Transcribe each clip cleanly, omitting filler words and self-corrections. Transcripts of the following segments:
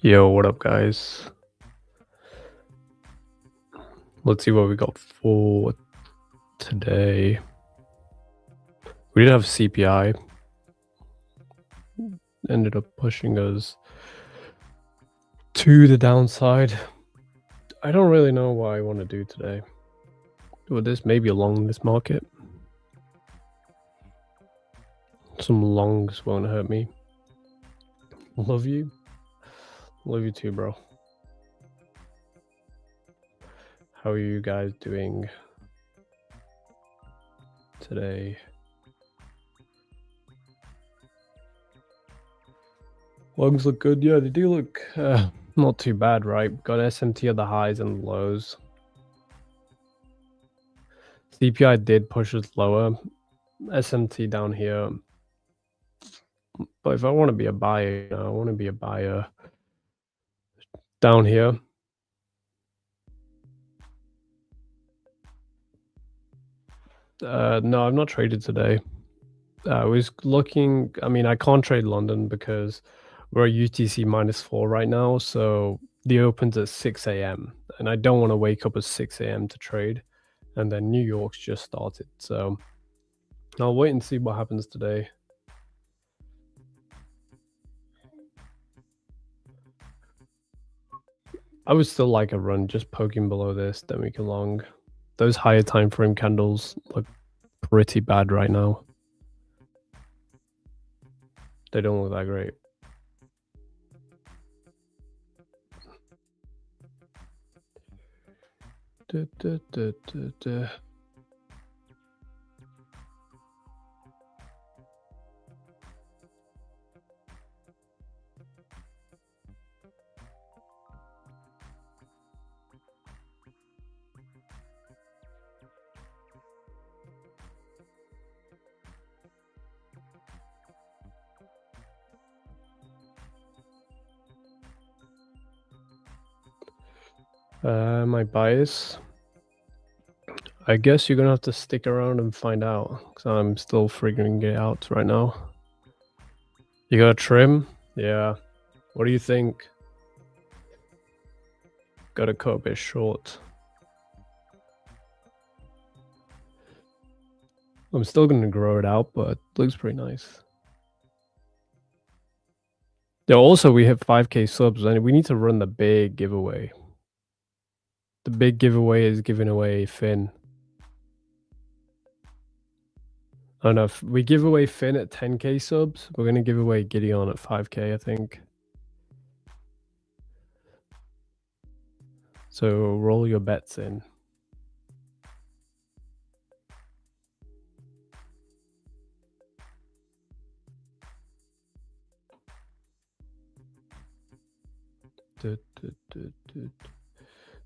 Yo, what up, guys? Let's see what we got for today. We did have CPI. Ended up pushing us to the downside. I don't really know what I want to do today. With this, maybe along this market. Some longs won't hurt me. Love you. Love you too, bro. How are you guys doing today? Longs look good. Yeah, they do look not too bad, right? Got SMT at the highs and lows. CPI did push us lower. SMT down here. But if I want to be a buyer, I want to be a buyer down here. No, I've not traded today. I was looking, I mean, I can't trade London because we're at UTC -4 right now. So the open's at 6 a.m. and I don't want to wake up at 6 a.m. to trade. And then New York's just started. So I'll wait and see what happens today. I would still like a run just poking below this, then we can long. Those higher time frame candles look pretty bad right now. They don't look that great. My bias, I guess you're gonna have to stick around and find out because I'm still figuring it out right now. You got a trim? Yeah. What do you think? Got to cut a bit short. I'm still gonna grow it out, but it looks pretty nice. Yeah, also we hit 5k subs and we need to run the big giveaway. The big giveaway is giving away Finn. I don't know, if we give away Finn at 10k subs, we're going to give away Gideon at 5k, I think. So roll your bets in.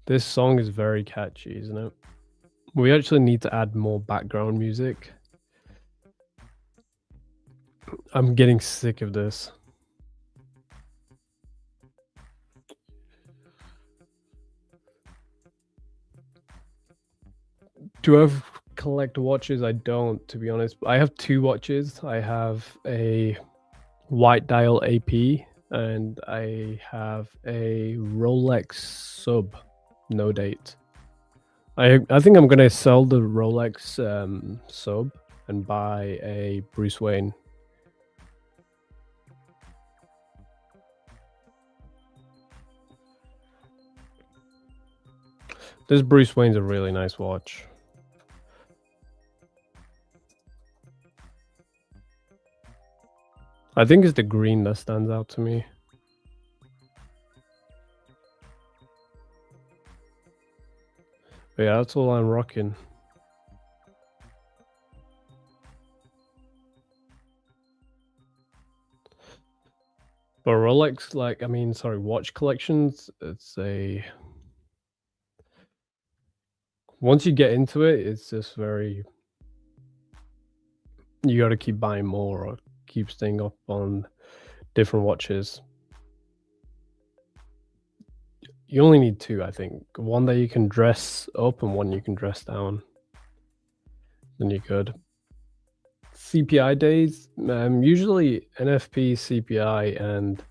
This song is very catchy, isn't it? We actually need to add more background music. I'm getting sick of this. Do I collect watches? I don't, to be honest. I have 2 watches. I have a white dial AP and I have a Rolex sub, no date. I think I'm gonna sell the Rolex sub and buy a Bruce Wayne. This Bruce Wayne's a really nice watch. I think it's the green that stands out to me. But yeah, that's all I'm rocking. But Rolex, like, I mean, sorry, watch collections, it's a... Once you get into it, it's just very... You got to keep buying more or keep staying up on different watches. You only need 2, I think. One that you can dress up and one you can dress down. Then you're good. CPI days, usually NFP, CPI, and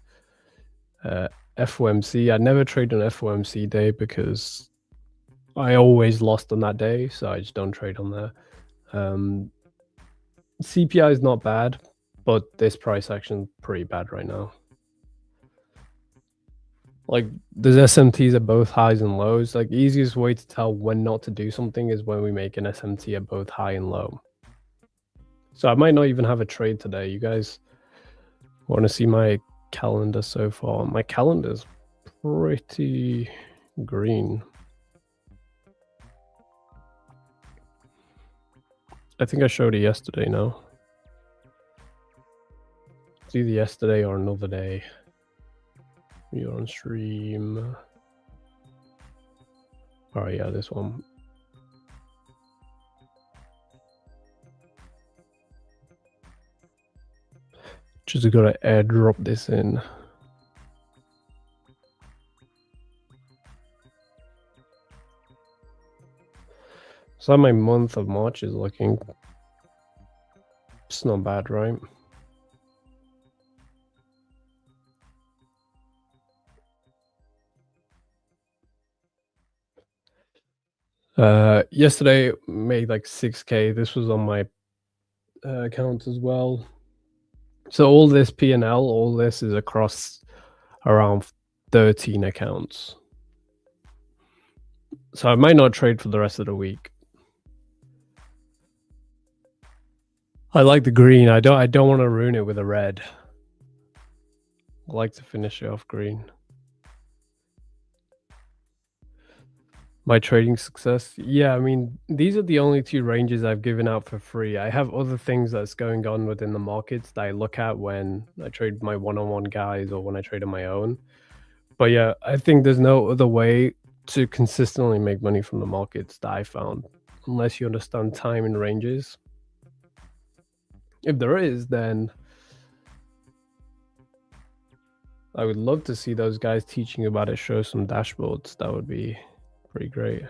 FOMC. I never trade on FOMC day because I always lost on that day, so I just don't trade on there. CPI is not bad, but this price action pretty bad right now. Like, the SMTs at both highs and lows. Like, easiest way to tell when not to do something is when we make an SMT at both high and low. So I might not even have a trade today. You guys want to see my calendar so far? My calendar's pretty green. I think I showed it yesterday, no? It's either yesterday or another day. You're on stream. Oh yeah, this one. Just gotta airdrop this in. So my month of March is looking. It's not bad, right? Yesterday made like 6K. This was on my account as well. So all this P&L, all this is across around 13 accounts. So I might not trade for the rest of the week. I like the green. I don't want to ruin it with a red. I like to finish it off green. My trading success? Yeah, I mean, these are the only two ranges I've given out for free. I have other things that's going on within the markets that I look at when I trade my one-on-one guys or when I trade on my own. But yeah, I think there's no other way to consistently make money from the markets that I found, unless you understand time and ranges. If there is, then I would love to see those guys teaching about it, show some dashboards. That would be pretty great.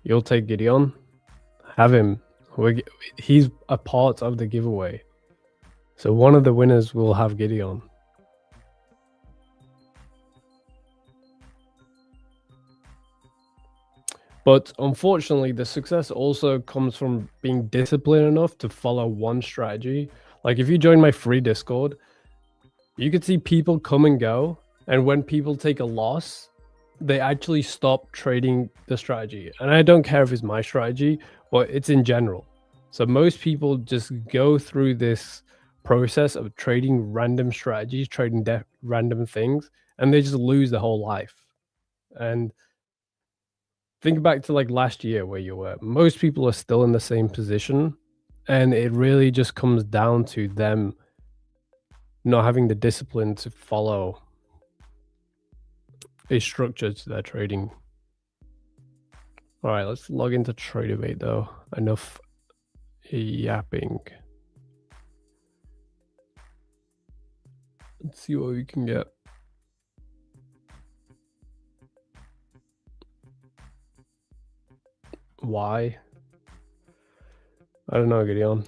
You'll take Gideon? Have him. He's a part of the giveaway. So one of the winners will have Gideon. But unfortunately, the success also comes from being disciplined enough to follow one strategy. Like, if you join my free Discord, you could see people come and go. And when people take a loss, they actually stop trading the strategy. And I don't care if it's my strategy, but it's in general. So most people just go through this process of trading random strategies, trading random things, and they just lose their whole life. And think back to like last year where you were. Most people are still in the same position, and it really just comes down to them not having the discipline to follow a structure to their trading. All right, let's log into TraderBait though. Enough yapping. Let's see what we can get. Why? I don't know, Gideon.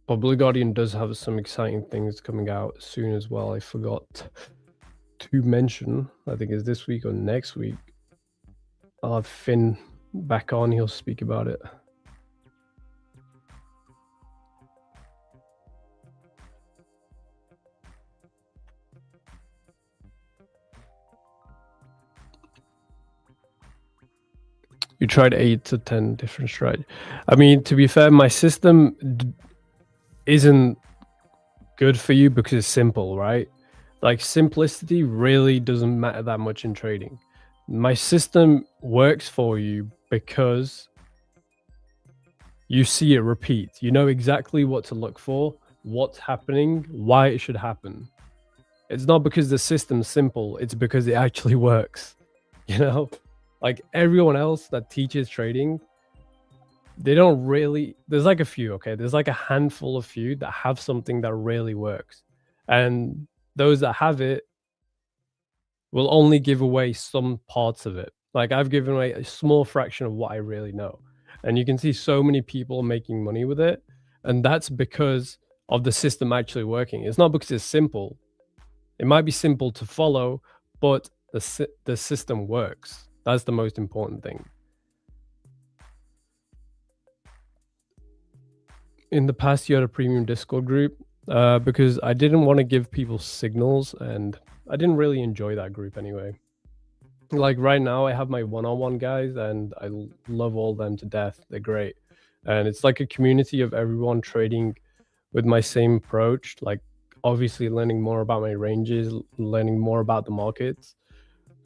But Blue Guardian does have some exciting things coming out soon as well. I forgot to mention, I think it's this week or next week. I'll have Finn back on. He'll speak about it. You tried 8 to 10 different strategies. I mean, to be fair, my system isn't good for you because it's simple, right? Like, simplicity really doesn't matter that much in trading. My system works for you because you see it repeat. You know exactly what to look for, what's happening, why it should happen. It's not because the system's simple, it's because it actually works. You know, like everyone else that teaches trading, they don't really, there's like a few, okay? There's like a handful of few that have something that really works. And those that have it will only give away some parts of it. Like, I've given away a small fraction of what I really know. and you can see so many people making money with it, and that's because of the system actually working. It's not because it's simple. It might be simple to follow, but the system works. That's the most important thing. In the past, you had a premium Discord group because I didn't want to give people signals, and I didn't really enjoy that group anyway. Like right now, I have my one-on-one guys, and I love all them to death. They're great, and it's like a community of everyone trading with my same approach. Like obviously learning more about my ranges, learning more about the markets,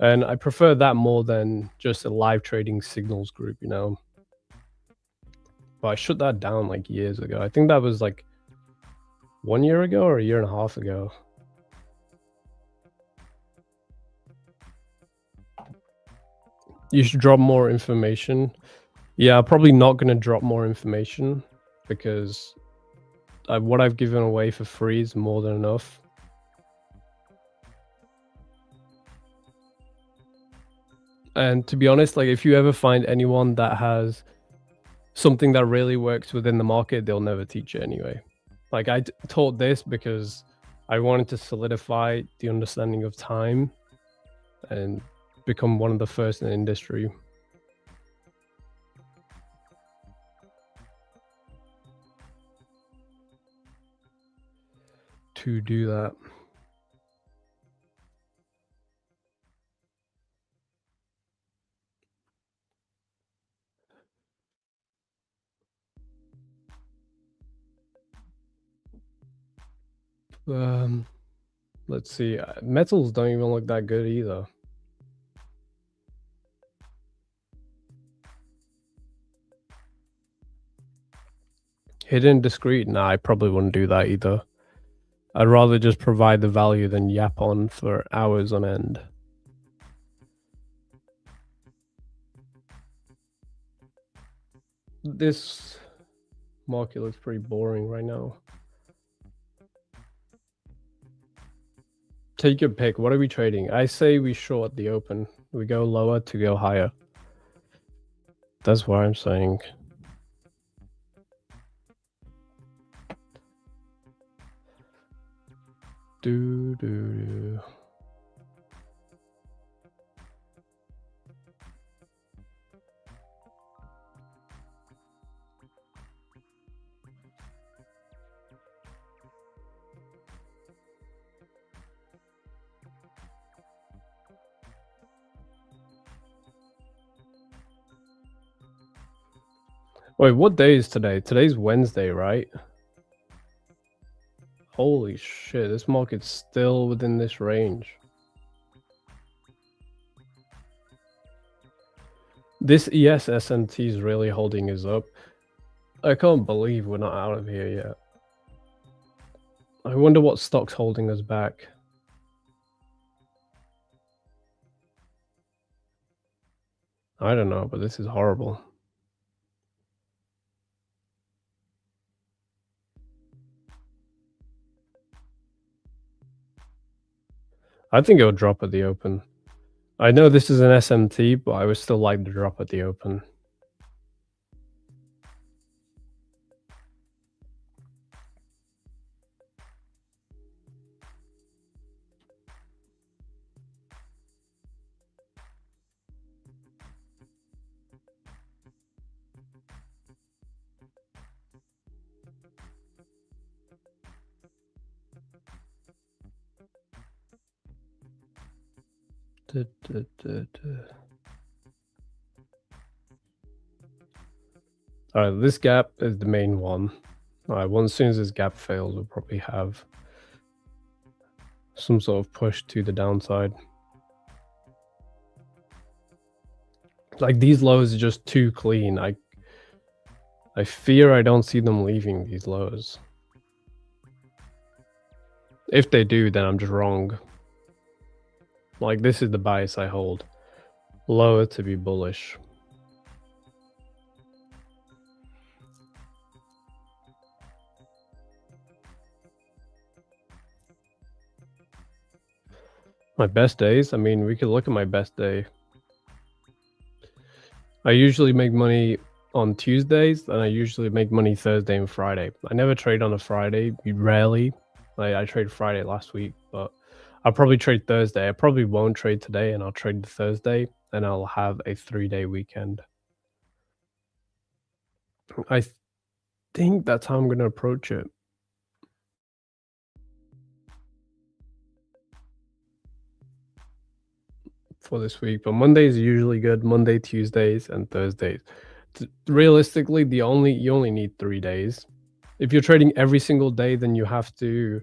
and I prefer that more than just a live trading signals group, you know. But I shut that down like years ago. I think that was like 1 year ago or a year and a half ago. You should drop more information. Yeah, I'm probably not going to drop more information because what I've given away for free is more than enough. And to be honest, like if you ever find anyone that has something that really works within the market, they'll never teach it anyway. Like I taught this because I wanted to solidify the understanding of time and become one of the first in the industry. To do that. Let's see. Metals don't even look that good either. Hidden discrete? Nah, I probably wouldn't do that either. I'd rather just provide the value than yap on for hours on end. This market looks pretty boring right now. Take your pick. What are we trading? I say we short the open. We go lower to go higher. That's what I'm saying. Do. Wait, what day is today? Today's Wednesday, right? Holy shit, this market's still within this range. This ES SMT is really holding us up. I can't believe we're not out of here yet. I wonder what stock's holding us back. I don't know, but this is horrible. I think it'll drop at the open. I know this is an SMT, but I would still like the drop at the open. Alright, this gap is the main one. Alright, well, as soon as this gap fails, we'll probably have some sort of push to the downside. Like these lows are just too clean. I fear I don't see them leaving these lows. If they do, then I'm just wrong. Like this is the bias I hold. Lower to be bullish. My best days? I mean, we could look at my best day. I usually make money on Tuesdays, and I usually make money Thursday and Friday. I never trade on a Friday, rarely. Like I traded Friday last week, but I'll probably trade Thursday. I probably won't trade today, and I'll trade the Thursday, and I'll have a 3-day weekend. I think that's how I'm going to approach it for this week. But Mondays are usually good. Monday, Tuesdays, and Thursdays. Realistically, you only need 3 days. If you're trading every single day, then you have to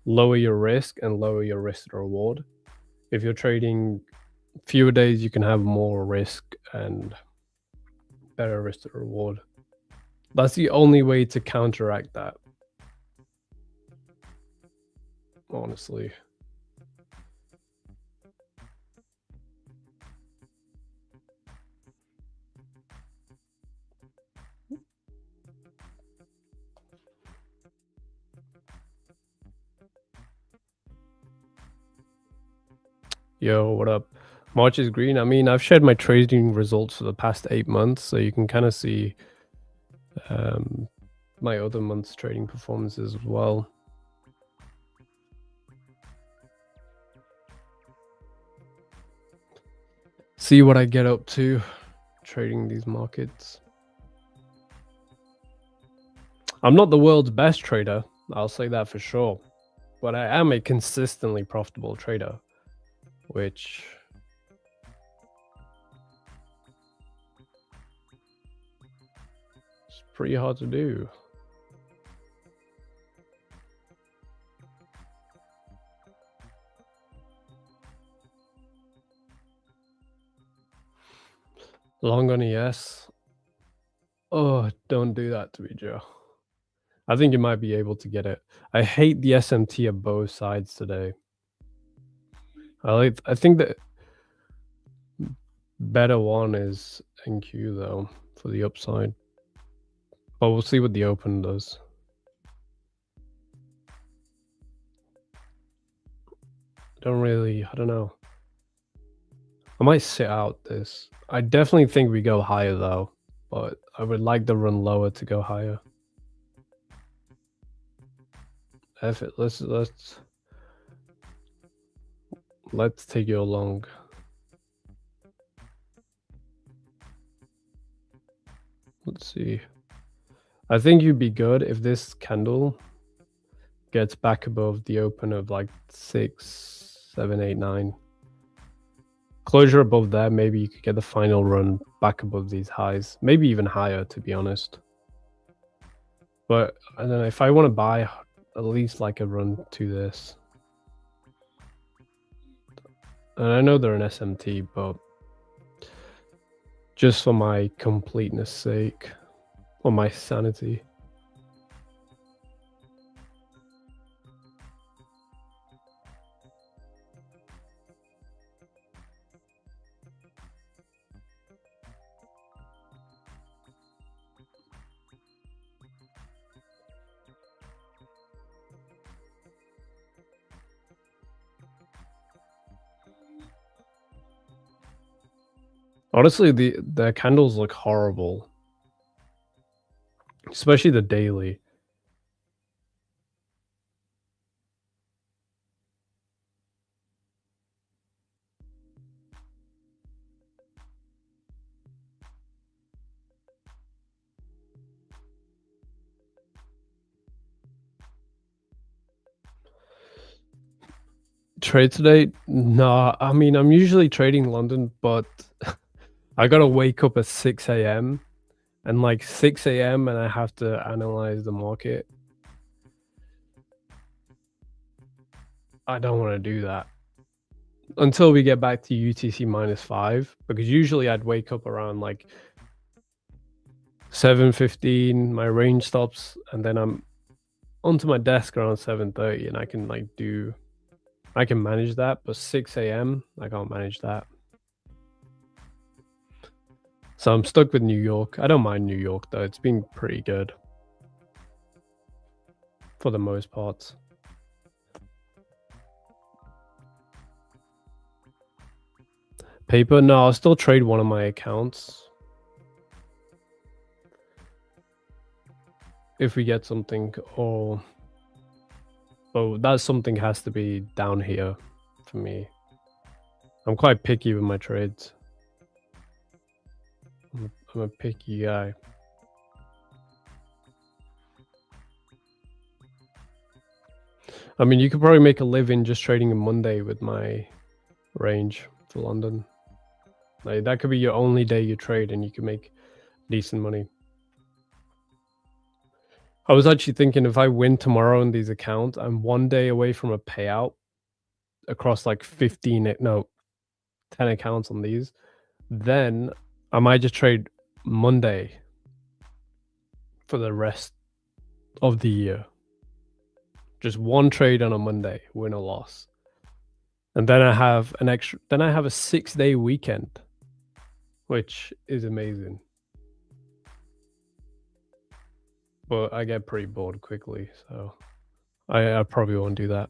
lower your risk and lower your risk to reward. If you're trading fewer days, you can have more risk and better risk to reward. That's the only way to counteract that, honestly. Yo, what up? March is green. I mean, I've shared my trading results for the past 8 months, so you can kind of see my other month's trading performances as well. See what I get up to trading these markets. I'm not the world's best trader, I'll say that for sure, but I am a consistently profitable trader, which is pretty hard to do. Long on ES. Oh, don't do that to me, Joe. I think you might be able to get it. I hate the SMT of both sides today. I think the better one is NQ though for the upside, but we'll see what the open does. I don't know. I might sit out this. I definitely think we go higher though, but I would like the run lower to go higher. F it. Let's take you along. Let's see. I think you'd be good if this candle gets back above the open of like 6, 7, 8, 9. Closure above there, maybe you could get the final run back above these highs, maybe even higher, to be honest. But I don't know, if I want to buy at least like a run to this. And I know they're an SMT, but just for my completeness sake, or my sanity. Honestly, the candles look horrible, especially the daily. Trade today? No, I mean, I'm usually trading London, but I gotta wake up at 6 a.m. and like 6 a.m. and I have to analyze the market. I don't want to do that until we get back to UTC -5, because usually I'd wake up around like 7:15, my range stops, and then I'm onto my desk around 7:30, and I can manage that. But 6 a.m. I can't manage that. So I'm stuck with New York. I don't mind New York though. It's been pretty good for the most part. Paper? No, I'll still trade one of my accounts. if we get something, or that something has to be down here for me. I'm quite picky with my trades. I'm a picky guy. I mean, you could probably make a living just trading a Monday with my range for London. Like, that could be your only day you trade and you can make decent money. I was actually thinking, if I win tomorrow in these accounts, I'm 1 day away from a payout across like 10 accounts on these. Then I might just trade Monday for the rest of the year. Just one trade on a Monday, win or loss. And then I have a 6-day weekend, which is amazing. But I get pretty bored quickly, so I probably won't do that.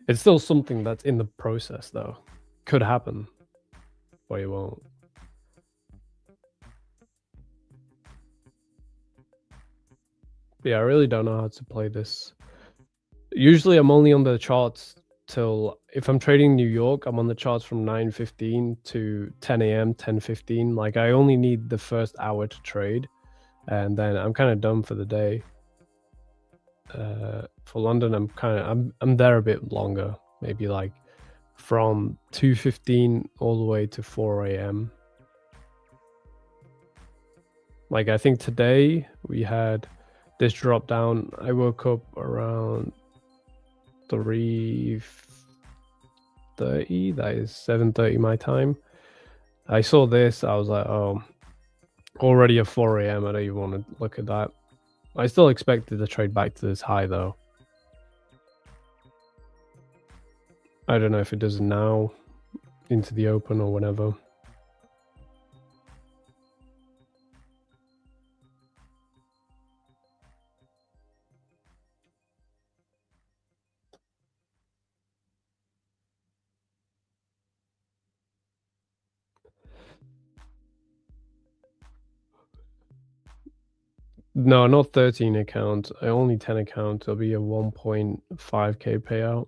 It's still something that's in the process, though. Could happen, but it won't. But yeah, I really don't know how to play this. Usually I'm only on the charts till, if I'm trading New York, I'm on the charts from 9:15 to 10 a.m, 10:15. Like, I only need the first hour to trade, and then I'm kind of done for the day. For London, I'm there a bit longer, maybe like from 2:15 all the way to 4 a.m. Like, I think today we had this drop down. I woke up around 3:30, that is 7:30 my time. I saw this, I was like, oh, already at 4 a.m, I don't even want to look at that. I still expected to trade back to this high, though. I don't know if it does now into the open or whenever. No, not 13 accounts. Only 10 accounts. It'll be a 1.5k payout.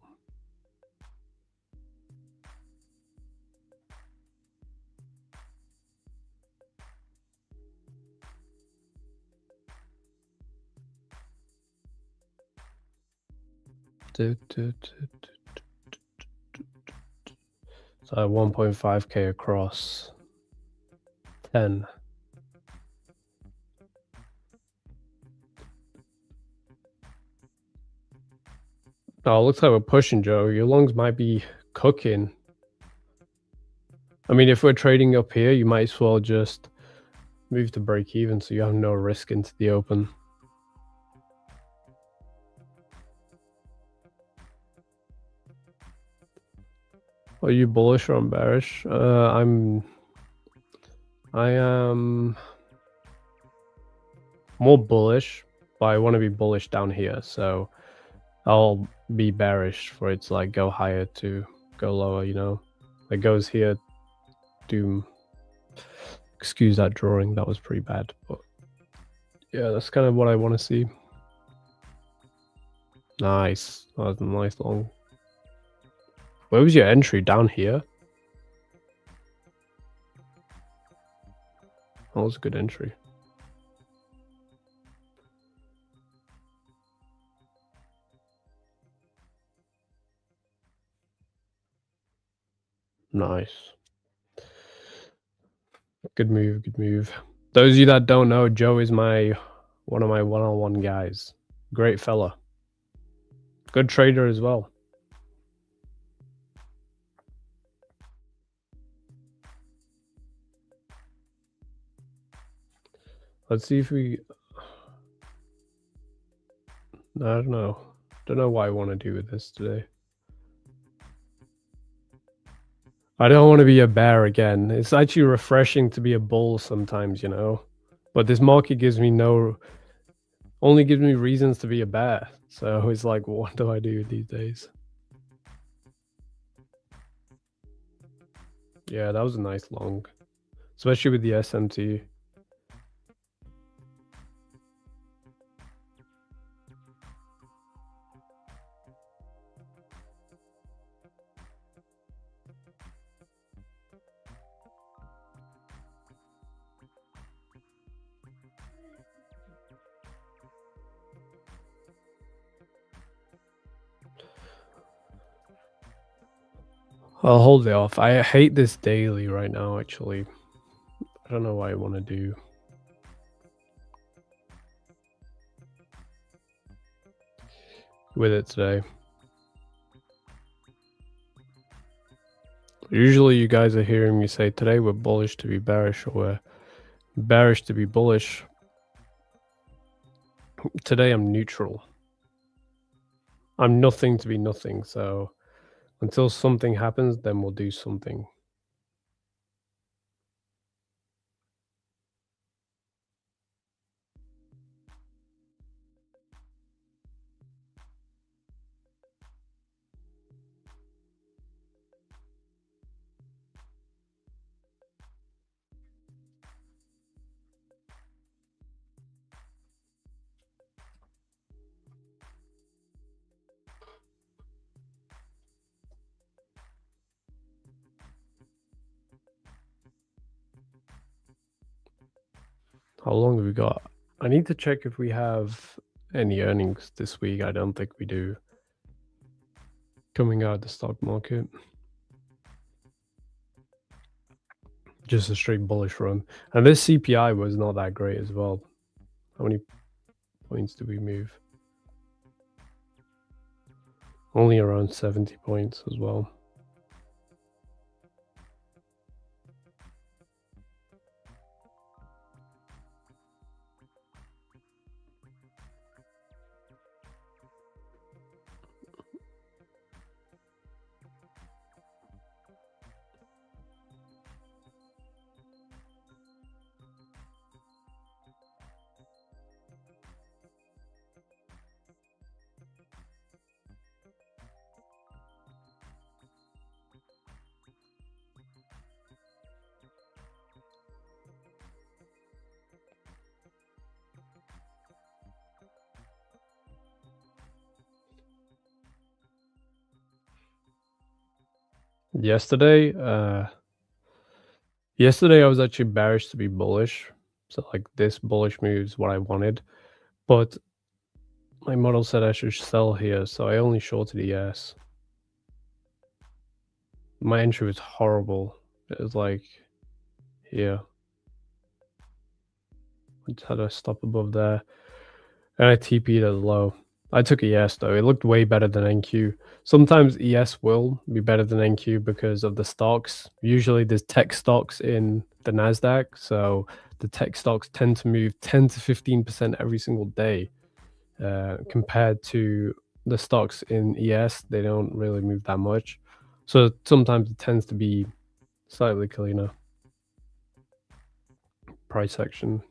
So 1.5k across 10. Oh, looks like we're pushing, Joe. Your longs might be cooking. I mean, if we're trading up here, you might as well just move to break even so you have no risk into the open. Are you bullish or I'm bearish? I am more bullish, but I want to be bullish down here, so I'll be bearish for it to like go higher to go lower, you know? It goes here, doom. Excuse that drawing, that was pretty bad, but yeah, that's kind of what I want to see. Nice, that was a nice long. Where was your entry? Down here? That was a good entry. Nice. Good move, good move. Those of you that don't know, Joe is one of my one-on-one guys. Great fella. Good trader as well. Let's see if we... I don't know. Don't know what I want to do with this today. I don't want to be a bear again. It's actually refreshing to be a bull sometimes, you know? But this market only gives me reasons to be a bear. So it's like, what do I do these days? Yeah, that was a nice long, especially with the SMT. I'll hold it off. I hate this daily right now, actually. I don't know what I want to do with it today. Usually you guys are hearing me say today we're bullish to be bearish, or we're bearish to be bullish. Today I'm neutral. I'm nothing to be nothing, so until something happens, then we'll do something. How long have we got? I need to check if we have any earnings this week. I don't think we do. Coming out of the stock market. Just a straight bullish run. And this CPI was not that great as well. How many points do we move? Only around 70 points as well. Yesterday, I was actually bearish to be bullish. So like this bullish move is what I wanted. But my model said I should sell here, so I only shorted ES. My entry was horrible. It was like here. I just had to stop above there. And I TP'd at low. I took ES though. It looked way better than NQ. Sometimes ES will be better than NQ because of the stocks. Usually there's tech stocks in the NASDAQ. So the tech stocks tend to move 10 to 15% every single day. Compared to the stocks in ES, they don't really move that much. So sometimes it tends to be slightly cleaner. Price action.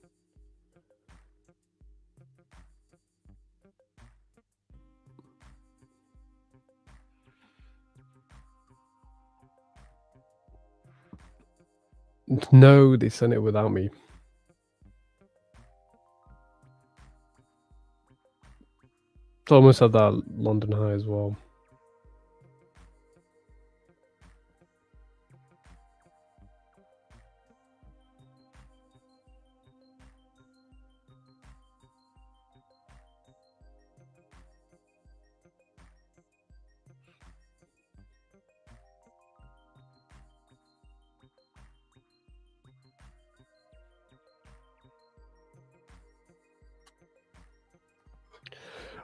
No, they sent it without me. It's almost at that London high as well.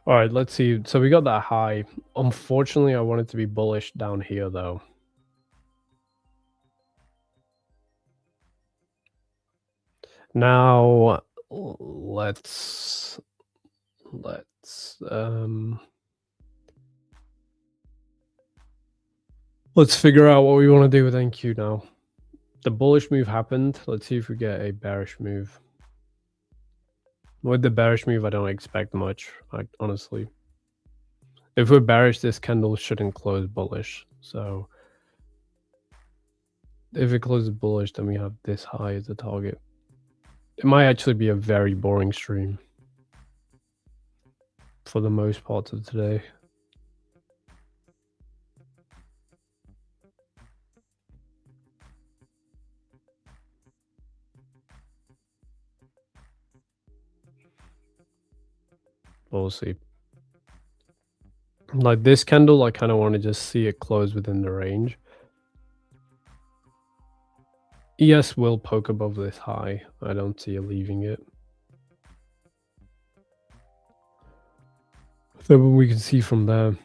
All right, let's see. So we got that high. Unfortunately, I wanted to be bullish down here though. Now let's figure out what we want to do with NQ now. The bullish move happened. Let's see if we get a bearish move. With the bearish move, I don't expect much, honestly. If we're bearish, this candle shouldn't close bullish. So if it closes bullish, then we have this high as a target. It might actually be a very boring stream for the most part of today. We'll see. Like this candle, I kind of want to just see it close within the range. ES will poke above this high. I don't see it leaving it. So we can see from there.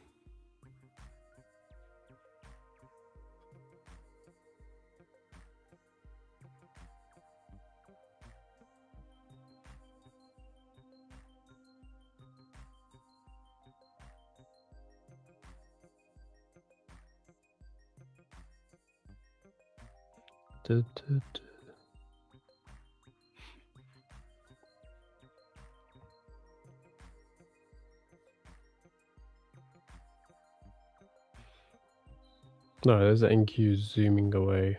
No, there's NQ zooming away.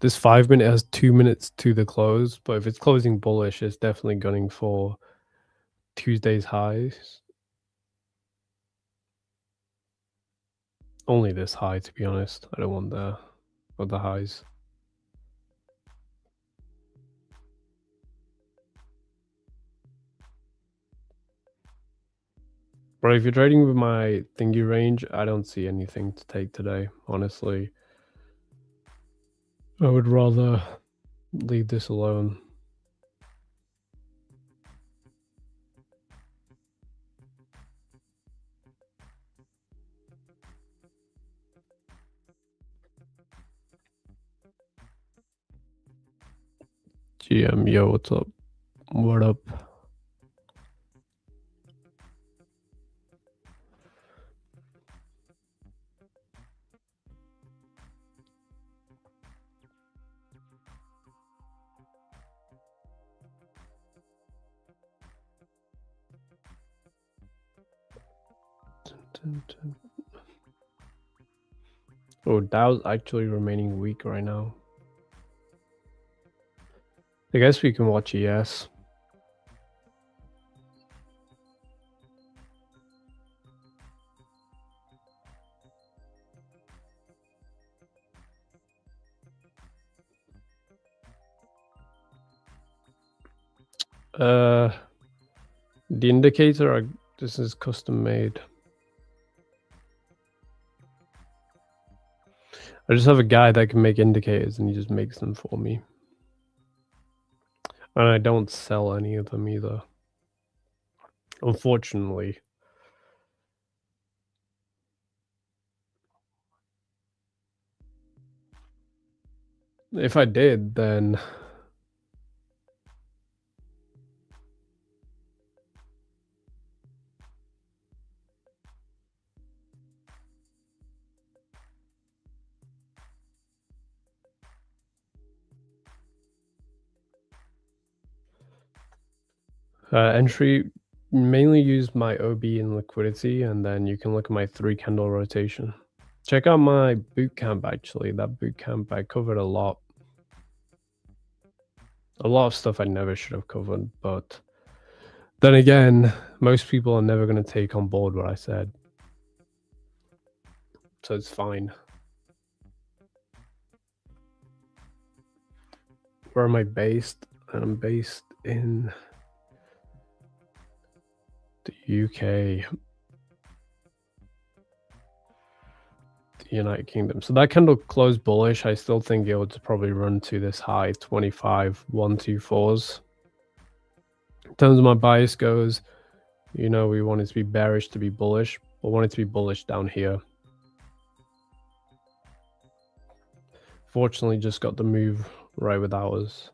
This 5-minute has 2 minutes to the close, but if it's closing bullish, it's definitely gunning for Tuesday's highs. Only this high, to be honest. I don't want the other highs. But if you're trading with my thingy range, I don't see anything to take today, honestly. I would rather leave this alone. GM, yo, what's up? What up? Oh, Dow's actually remaining weak right now. I guess we can watch ES. The indicator, this is custom made. I just have a guy that can make indicators and he just makes them for me. And I don't sell any of them either. Unfortunately. If I did, then entry, mainly use my OB in liquidity, and then you can look at my 3-candle rotation. Check out my bootcamp, actually. That bootcamp, I covered a lot. A lot of stuff I never should have covered, but then again, most people are never going to take on board what I said. So it's fine. Where am I based? I'm based in the UK, the United Kingdom. So that candle closed bullish. I still think it would probably run to this high 25,124s. In terms of my bias goes, you know, we want it to be bearish to be bullish, but want it to be bullish down here. Fortunately, just got the move right with ours.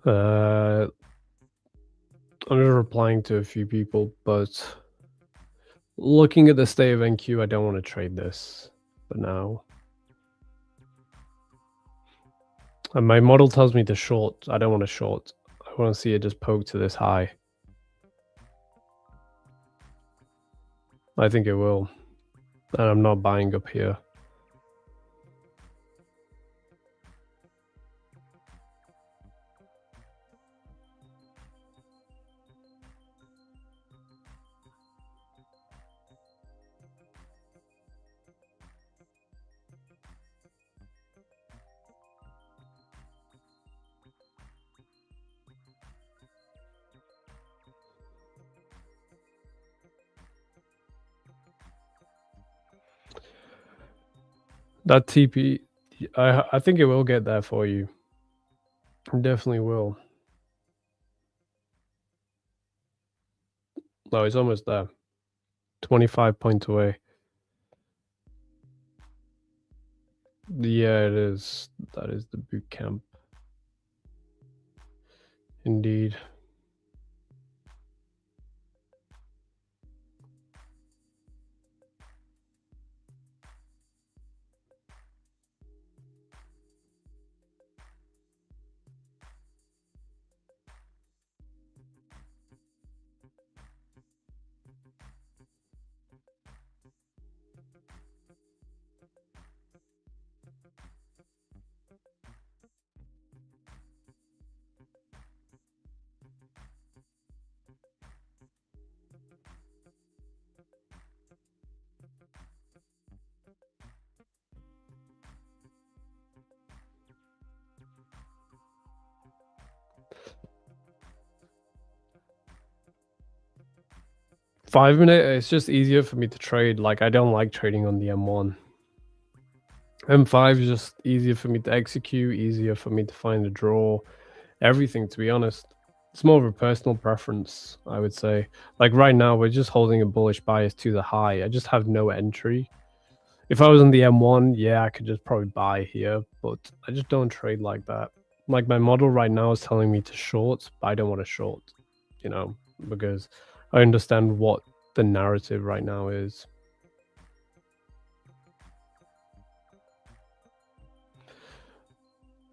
I'm just replying to a few people, but looking at the state of NQ, I don't want to trade this for now. And my model tells me to short. I don't want to short. I want to see it just poke to this high. I think it will. And I'm not buying up here. That TP, I think it will get there for you. It definitely will. No, it's almost there. 25 points away. Yeah, it is. That is the boot camp. Indeed. $5-minute, it's just easier for me to trade. Like, I don't like trading on the M1. M5 is just easier for me to execute, easier for me to find a draw, everything, to be honest. It's more of a personal preference, I would say. Like right now, we're just holding a bullish bias to the high. I just have no entry. If I was on the M1, yeah, I could just probably buy here, but I just don't trade like that. Like my model right now is telling me to short, but I don't want to short, you know, because I understand what the narrative right now is.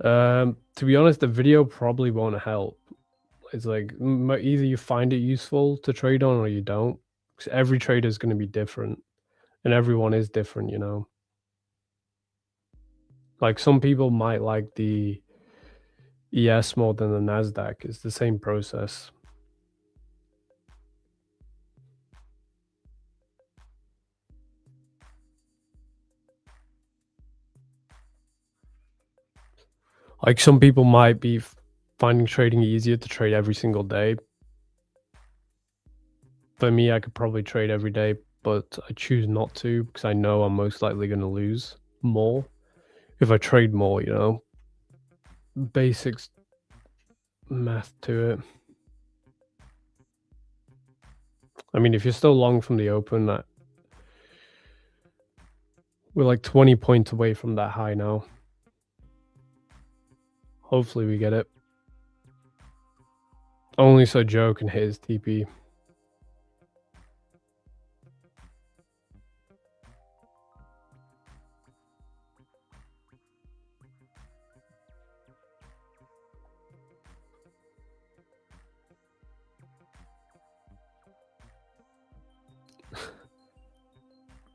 To be honest, the video probably won't help. It's like either you find it useful to trade on or you don't. Because every trader is going to be different, and everyone is different, you know. Like some people might like the ES more than the Nasdaq. It's the same process. Like some people might be finding trading easier to trade every single day. For me, I could probably trade every day, but I choose not to because I know I'm most likely going to lose more if I trade more, you know. Basics math to it. I mean, if you're still long from the open, we're like 20 points away from that high now. Hopefully we get it. Only so Joe can hit his TP.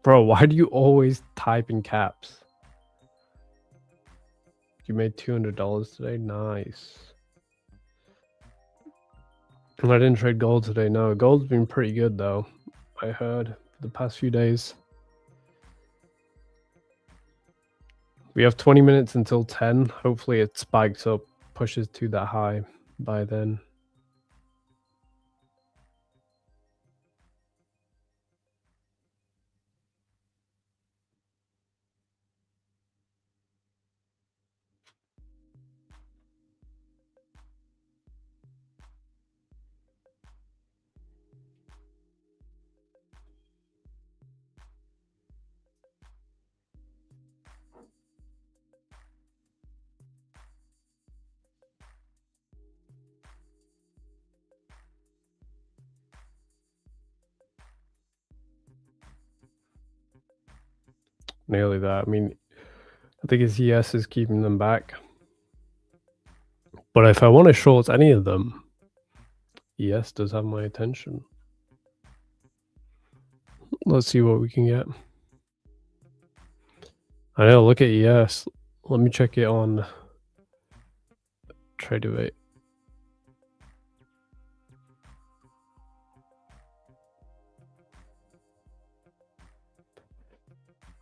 Bro, why do you always type in caps? You made $200 today? Nice. I didn't trade gold today. No, gold's been pretty good though. I heard for the past few days. We have 20 minutes until 10. Hopefully it spikes up, pushes to that high by then. nearly that. I mean, I think his ES is keeping them back. But if I want to short any of them, ES does have my attention. Let's see what we can get. I know, look at ES. Let me check it on Trade-Away.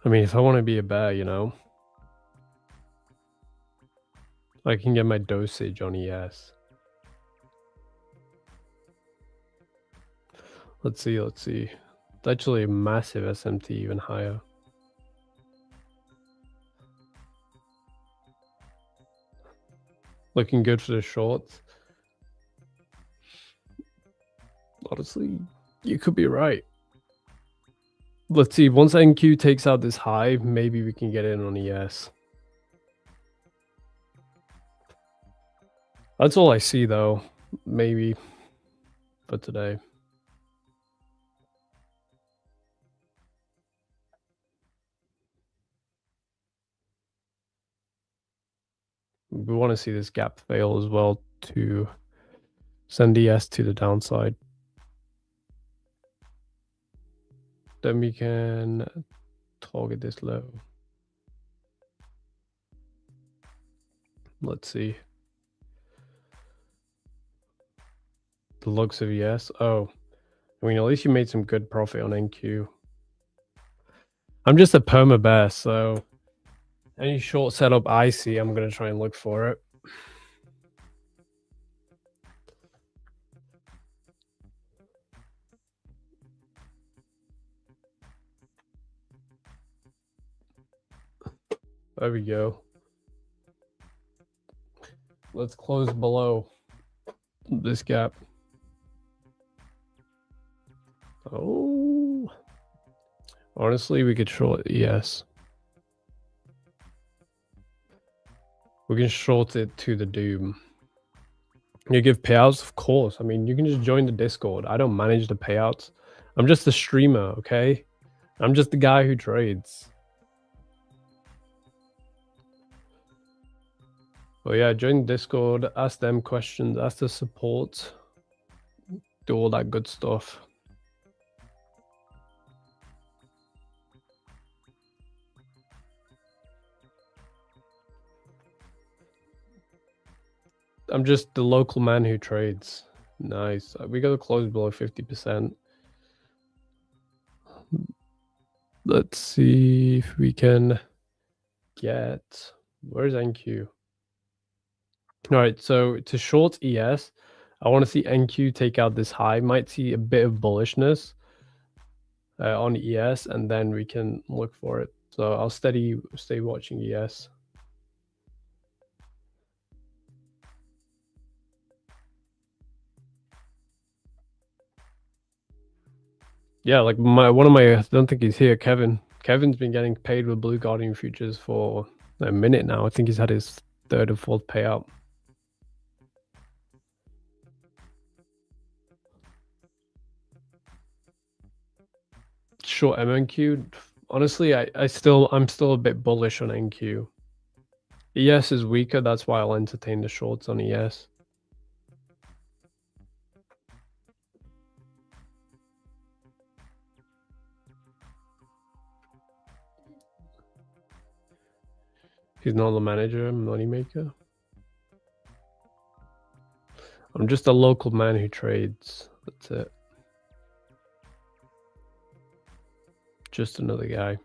I mean, if I want to be a bear, you know, I can get my dosage on ES. Let's see. It's actually a massive SMT, even higher. Looking good for the shorts. Honestly, you could be right. Let's see. Once NQ takes out this high, maybe we can get in on ES. That's all I see, though. Maybe for today. We want to see this gap fail as well to send ES to the downside. Then we can target this low. Let's see. The looks of ES. Oh, I mean, at least you made some good profit on NQ. I'm just a perma bear, so any short setup I see, I'm going to try and look for it. There we go. Let's close below this gap. Oh, honestly, we could short ES. We can short it to the doom. You give payouts? Of course. I mean, you can just join the Discord. I don't manage the payouts. I'm just a streamer, okay? I'm just the guy who trades. Well, yeah, join Discord, ask them questions, ask the support, do all that good stuff. I'm just the local man who trades. Nice. We got to close below 50%. Let's see if we can get... Where's NQ? All right, so to short ES, I want to see NQ take out this high. Might see a bit of bullishness on ES, and then we can look for it. So I'll stay watching ES. Yeah, like I don't think he's here, Kevin. Kevin's been getting paid with Blue Guardian futures for a minute now. I think he's had his third or fourth payout. Short MNQ. Honestly, I'm still a bit bullish on NQ. ES is weaker, that's why I'll entertain the shorts on ES. He's not the manager, moneymaker. I'm just a local man who trades. That's it. Just another guy.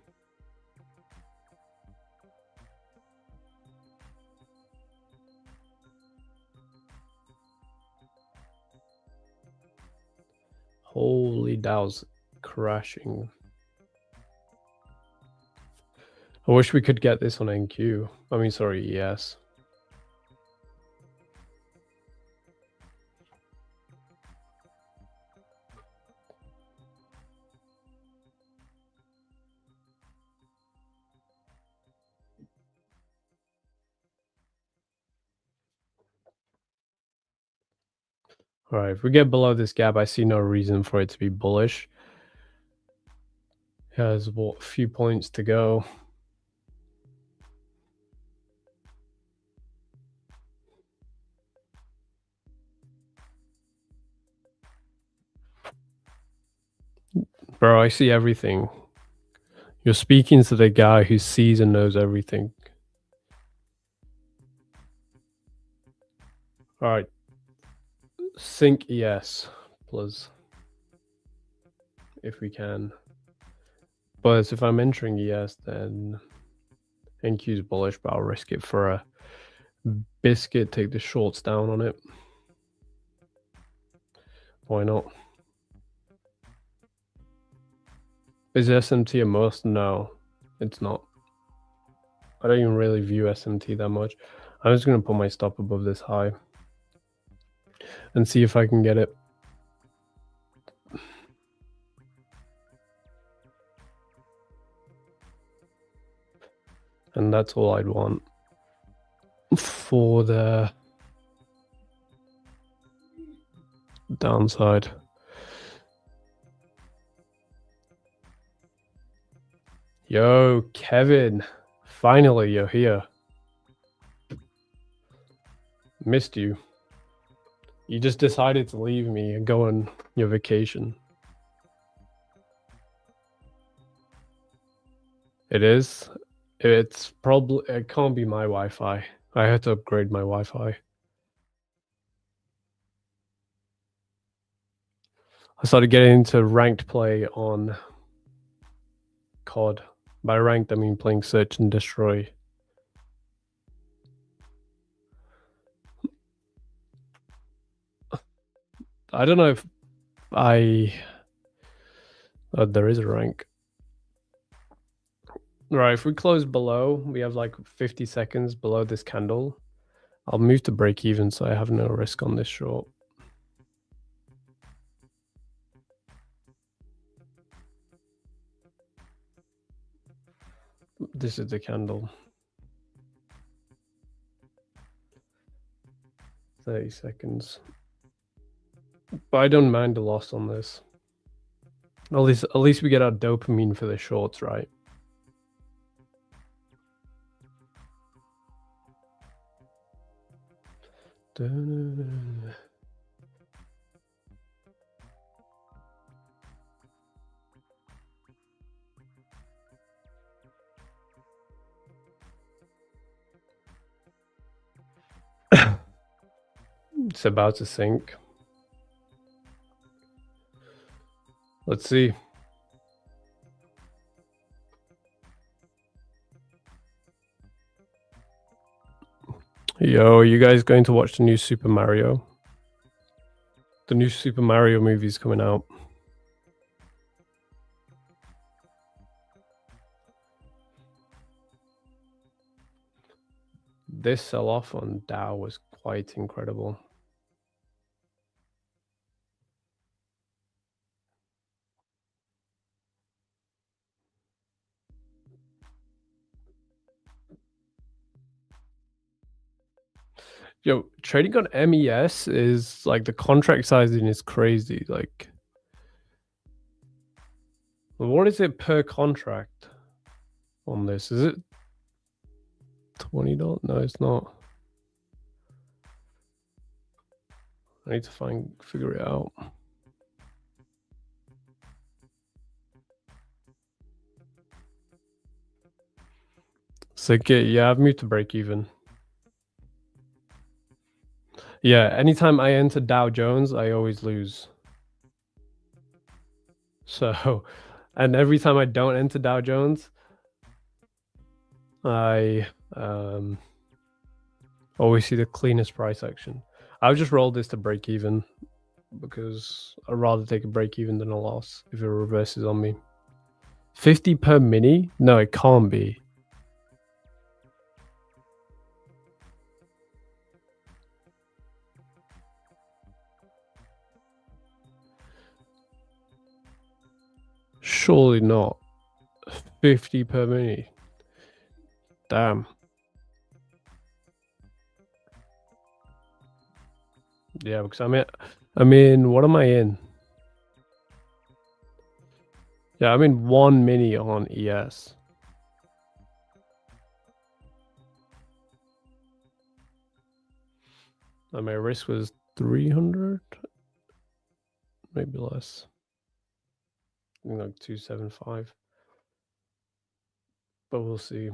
Holy Dow's crashing. I wish we could get this on NQ. I mean, sorry, ES. All right, if we get below this gap, I see no reason for it to be bullish. It has what, a few points to go. Bro, I see everything. You're speaking to the guy who sees and knows everything. All right. Sync ES, please, if we can. But if I'm entering ES, then NQ is bullish, but I'll risk it for a biscuit. Take the shorts down on it. Why not? Is SMT a must? No, it's not. I don't even really view SMT that much. I'm just going to put my stop above this high and see if I can get it. And that's all I'd want for the downside. Yo, Kevin, finally you're here. Missed you. You just decided to leave me and go on your vacation. It is. It's probably, it can't be my Wi-Fi. I had to upgrade my Wi-Fi. I started getting into ranked play on COD. By ranked, I mean playing search and destroy. I don't know if there is a rank. Right, if we close below, we have like 50 seconds below this candle. I'll move to break even so I have no risk on this short. This is the candle. 30 seconds. But I don't mind the loss on this. At least we get our dopamine for the shorts, right? It's about to sink. Let's see. Yo, are you guys going to watch the new Super Mario? The new Super Mario movie's coming out. This sell-off on Dow was quite incredible. Yo, trading on MES is like the contract sizing is crazy. Like, what is it per contract on this? Is it $20? No, it's not. I need to figure it out. So yeah, I've moved to break even. Yeah, anytime I enter Dow Jones, I always lose. So, and every time I don't enter Dow Jones, I always see the cleanest price action. I'll just roll this to break even because I'd rather take a break even than a loss if it reverses on me. 50 per mini? No, it can't be. Surely not. 50 per mini. Damn. Yeah, because I'm in, what am I in? Yeah, I'm in 1 mini on ES. And my risk was 300? Maybe less. like 275. But we'll see.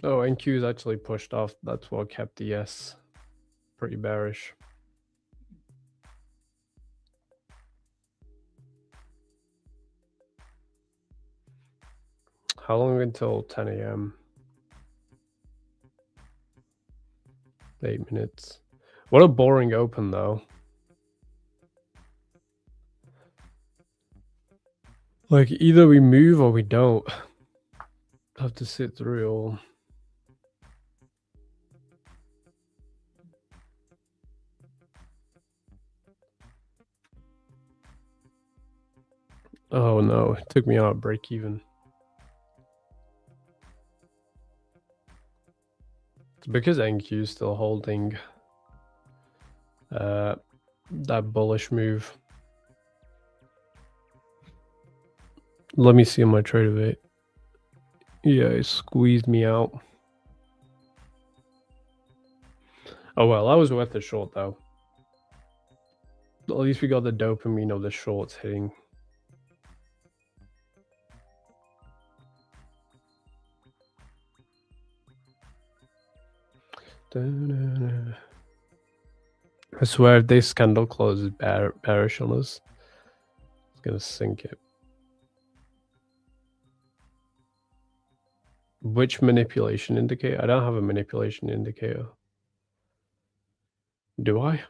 Oh, NQ is actually pushed off. That's what kept the S pretty bearish. How long until 10 a.m.? 8 minutes. What a boring open, though. Like, either we move or we don't. Have to sit through it all. Oh no, it took me out break even. It's because NQ is still holding that bullish move. Let me see on my trade of it. Yeah, it squeezed me out. Oh well, that was worth the short though. At least we got the dopamine of the shorts hitting. I swear if this candle closes bearish on us, it's gonna sink it. Which manipulation indicator? I don't have a manipulation indicator. Do I?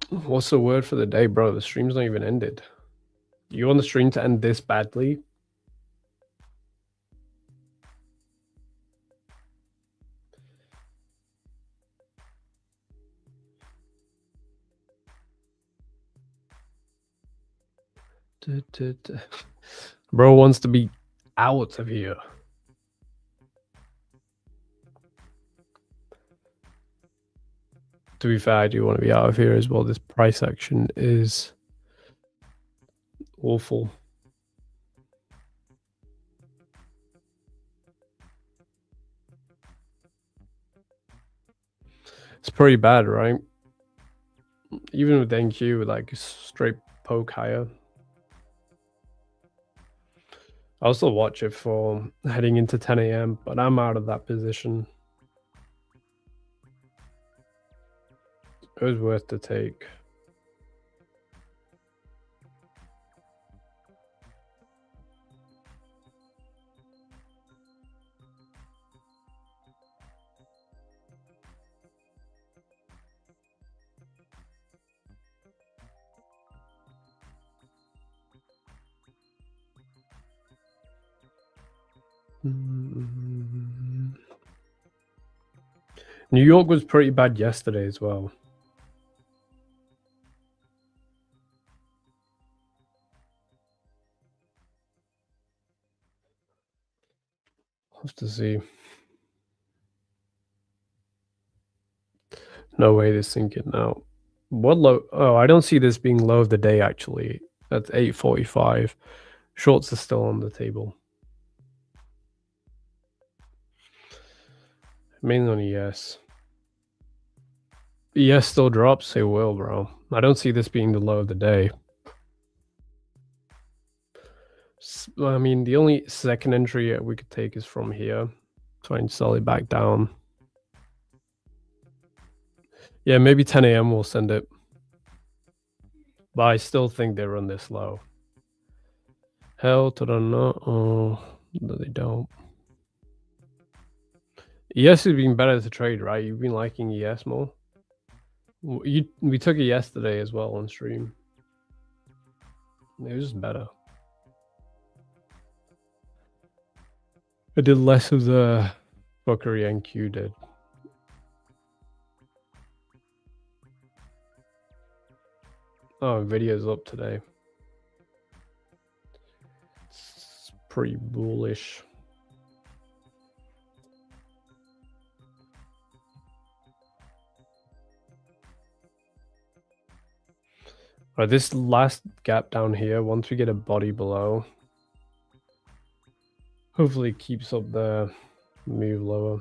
What's the word for the day, bro? The stream's not even ended. You want the stream to end this badly? Bro wants to be out of here. To be fair, I do want to be out of here as well. This price action is awful. It's pretty bad, right? Even with NQ, like straight poke higher. I'll still watch it for heading into 10 a.m., but I'm out of that position. It was worth the take. New York was pretty bad yesterday as well. I'll have to see. No way this sinking now. What low? Oh, I don't see this being low of the day actually. That's 8:45. Shorts are still on the table. Mainly on ES. ES still drops? It will, bro. I don't see this being the low of the day. I mean, the only second entry we could take is from here. Try and sell it back down. Yeah, maybe 10 a.m. we'll send it. But I still think they run this low. Hell to the no. Oh, no, they don't. ES has been better to trade, right? You've been liking ES more. We took it yesterday as well on stream. It was just better. I did less of the fuckery NQ did. Oh, video's up today. It's pretty bullish. Right, this last gap down here, once we get a body below, hopefully it keeps up the move lower.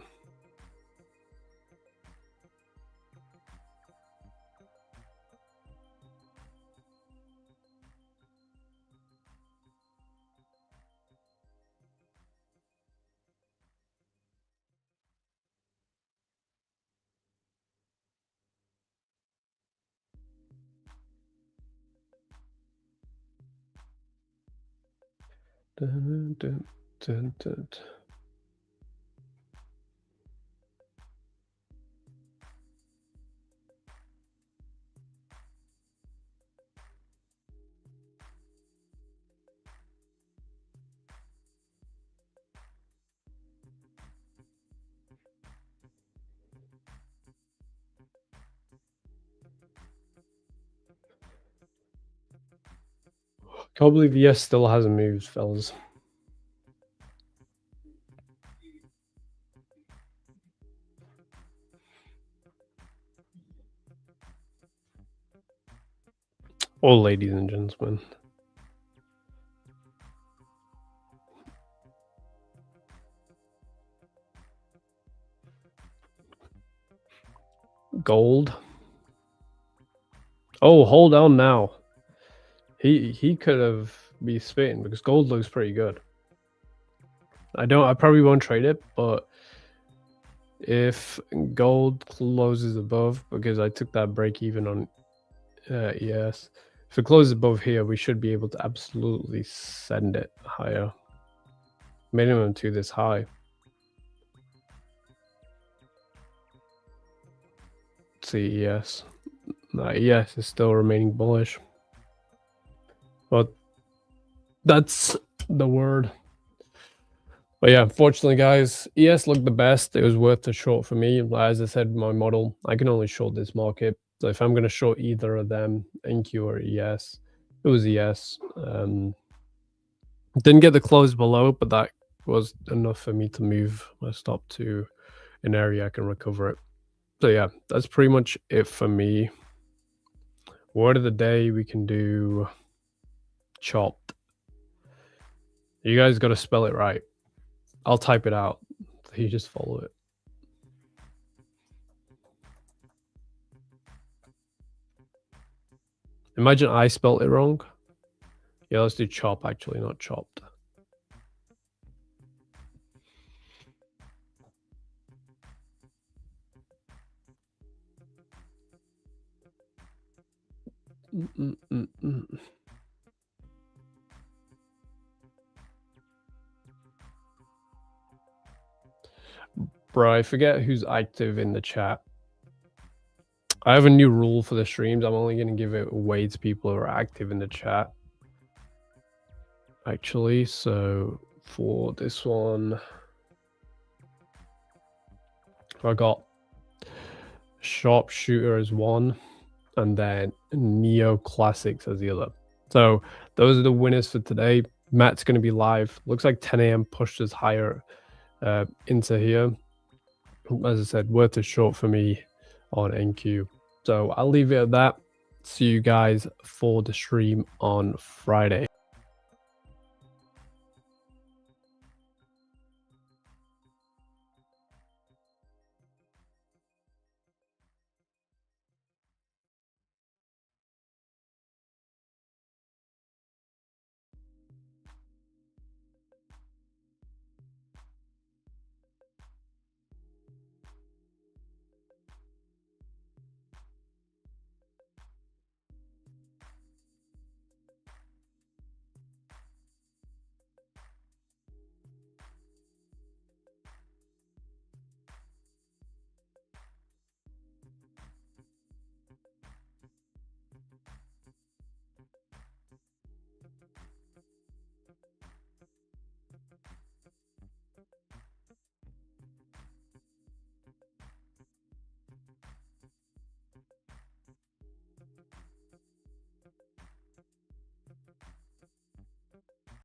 Dun, dun, dun, dun. Can't believe ES still hasn't moved, fellas. Or ladies and gentlemen. Gold. Oh, hold on now. He could have been spitting because gold looks pretty good. I probably won't trade it, but if gold closes above, because I took that break even on ES, if it closes above here, we should be able to absolutely send it higher. Minimum to this high. Let's see ES. ES is still remaining bullish. But that's the word. But yeah, unfortunately, guys, ES looked the best. It was worth the short for me. As I said, my model, I can only short this market. So if I'm going to short either of them, NQ or ES, it was ES. Didn't get the close below, but that was enough for me to move my stop to an area I can recover it. So yeah, that's pretty much it for me. Word of the day, we can do chopped. You guys got to spell it right. I'll type it out. You just follow it. Imagine I spelled it wrong. Yeah, let's do chop, actually, not chopped. Bro, I forget who's active in the chat. I have a new rule for the streams. I'm only going to give it away to people who are active in the chat. Actually, so for this one, I got Sharpshooter as one, and then Neo Classics as the other. So those are the winners for today. Matt's going to be live. Looks like 10 a.m. pushed us higher into here. As I said, worth a short for me on NQ. So I'll leave it at that. See you guys for the stream on Friday.